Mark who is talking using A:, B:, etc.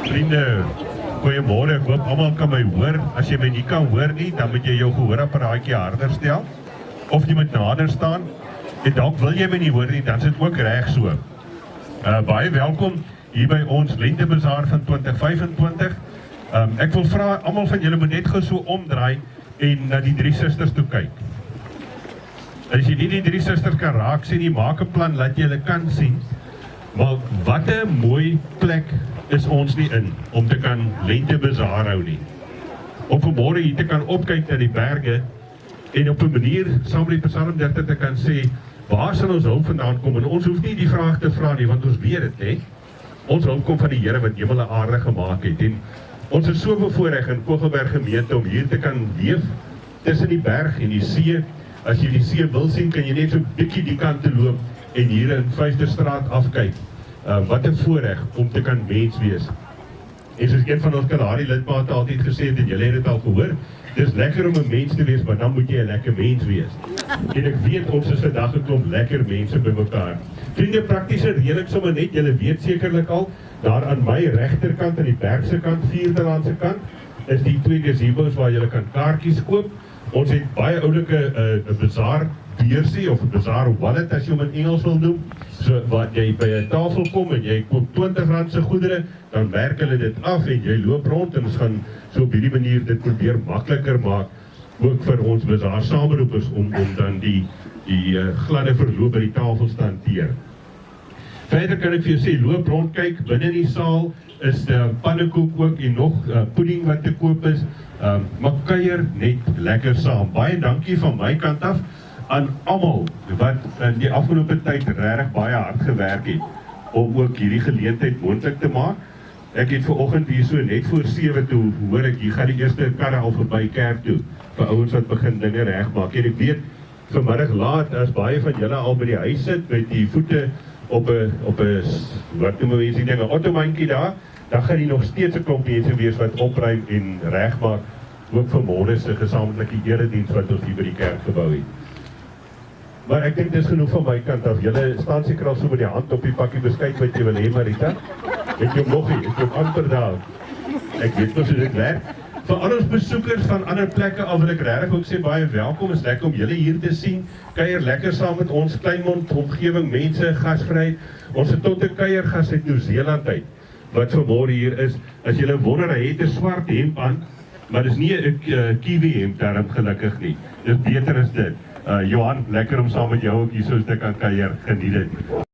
A: Vriende, goeiemôre, ek hoop almal kan my hoor. As jy my nie kan hoor nie, dan moet jy jou gehoorapparaatjie harder stel. Of jy moet nader staan. En dalk wil jy my nie hoor nie, dan is dit ook reg so. Baie welkom hier by ons Lentebazaar van 2025. Ek wil vra, almal van julle moet net gou so omdraai en na die drie susters toe kyk. As jy nie die drie susters kan raak sien nie, maak 'n plan dat jy hulle kan sien. Maar wat 'n mooi plek is ons nie in om te kan Lentebazaar hou nie. Om vanmôre hier te kan opkyk na die berge en op 'n manier saam met die psalmdigter te kan sê, waar sal ons hulp vandaan kom? En ons hoef nie die vraag te vra nie, want ons weet dit, hè. Ons hulp kom van die Here wat hemel en aarde gemaak het. En ons is so bevoorreg in Kogelberg gemeente om hier te kan leef tussen die berg en die see. As jy die see wil sien, kan jy net so 'n bietjie die kant te loop en hier in Vyfsterstraat afkyk. Wat 'n voorreg om te kan mens wees. En soos een van ons Kalahari lidmate altyd gesê het, en julle het dit al gehoor, dis lekker om 'n mens te wees, maar dan moet jy 'n lekker mens wees. En ek weet ons is vandag 'n klomp lekker mense by mekaar. Vriende, praktiese reëling sommer net, julle weet sekerlik al, daar aan my regterkant aan die bergse kant, Vierderland se kant, is die twee gazebo's waar julle kan kaartjies koop. Ons het baie oulike 'n bazaar beursie of 'n bazaar wallet as jy hom in Engels wil noem. So wat jy by 'n tafel kom en jy koop R20 se goedere, dan werk hulle dit af en jy loop rond en ons gaan so op hierdie manier dit probeer makliker maak ook vir ons bazaar sameroepers om dan die gladde verloop by die tafels te hanteer. Verder kan ek vir jou sê, loop rond kyk, binne die saal is pannekoek ook en nog pudding wat te koop is. Maar kuier net lekker saam. Baie dankie van my kant af aan almal wat in die afgelope tyd regtig baie hard gewerk het om ook hierdie geleentheid moontlik te maak. Ek het vanoggend hier so net voor 7 toe hoor ek hier gaan die eerste karre al verby kerk toe vir ouens wat begin dinge regmaak. En ek weet vanmiddag laat as baie van julle al by die huis sit met die voete op 'n wat noem mense die dinge ottomandjie daar, dan gaan hier nog steeds 'n klomp mense wees wat opruim en regmaak ook vanmôre se gesamentlike erediens wat ons hier by die kerk gebou het. Maar ek dink dis genoeg van my kant af. Julle staan seker al so met die hand op die pakkie beskuit wat jy wil hê, Marita. Het jy hom nog nie? Het jy hom amper daar? Ek weet mos hoe dit werk. Vir al ons besoekers van ander plekke al wil ek regtig ook sê baie welkom. Is lekker om julle hier te sien. Kuier lekker saam met ons Kleinmond omgewing mense, gasvryheid. Ons het tot 'n kuiergas uit Nieu-Seeland uit wat vanmôre hier is. As julle wonder, hy het 'n swart hemp aan, maar dis nie 'n kiwi hemp daarom gelukkig nie. Dis beter as dit. Johan, lekker om saam met jou ook hier so te kan kuier. Geniet dit.